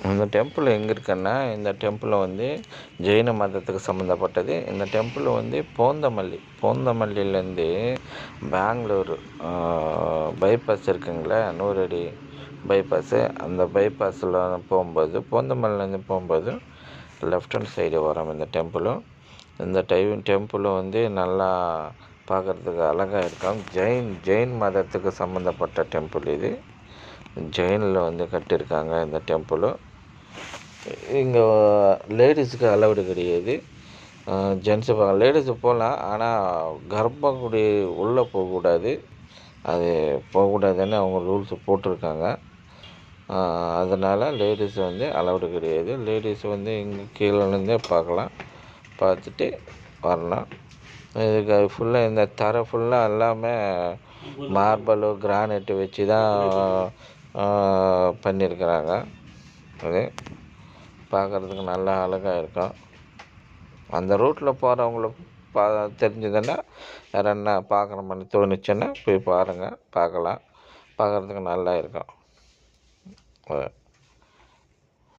இந்த டெம்பிள் எங்கே இருக்குன்னா, இந்த டெம்பிள் வந்து ஜெயின மதத்துக்கு சம்மந்தப்பட்டது. இந்த டெம்பிள் வந்து பூந்தமல்லியிலேருந்து பெங்களூர் பைபாஸ் இருக்குங்களே, 100 அடி பைபாஸு. அந்த பைபாஸில் போகும்போது, பூந்தமல்லிலேருந்து போகும்போது லெஃப்ட் ஹேண்ட் சைடு வரும் இந்த டெம்பிளும். இந்த டெம்பிளும் வந்து நல்லா பார்க்குறதுக்கு அழகாக இருக்கும். ஜெயின் மதத்துக்கு சம்மந்தப்பட்ட டெம்பிள் இது. ஜெயினில் வந்து கட்டியிருக்காங்க இந்த டெம்பிளு. இங்கே லேடிஸுக்கு அலவுடு கிடையாது. ஜென்ஸு லேடிஸு போகலாம், ஆனால் கர்ப்பகுடி உள்ளே போகக்கூடாது. அது போகக்கூடாதுன்னு அவங்க ரூல்ஸு போட்டிருக்காங்க. அதனால் லேடிஸ் வந்து அலவுடு கிடையாது. லேடிஸ் வந்து இங்கே கீழேருந்தே பார்க்கலாம், பார்த்துட்டு வரலாம். இதுக்கு ஃபுல்லாக இந்த தரை ஃபுல்லாக எல்லாமே மார்பலு கிரானைட்டு வச்சு தான் பண்ணியிருக்கிறாங்க. அது பார்க்குறதுக்கு நல்லா அழகாக இருக்கும். அந்த ரூட்டில் போகிறவங்களுக்கு தெரிஞ்சதுன்னா, வேறு என்ன பார்க்குற மாதிரி தோணுச்சுன்னா போய் பாருங்கள், பார்க்கலாம். பார்க்குறதுக்கு நல்லா இருக்கும்.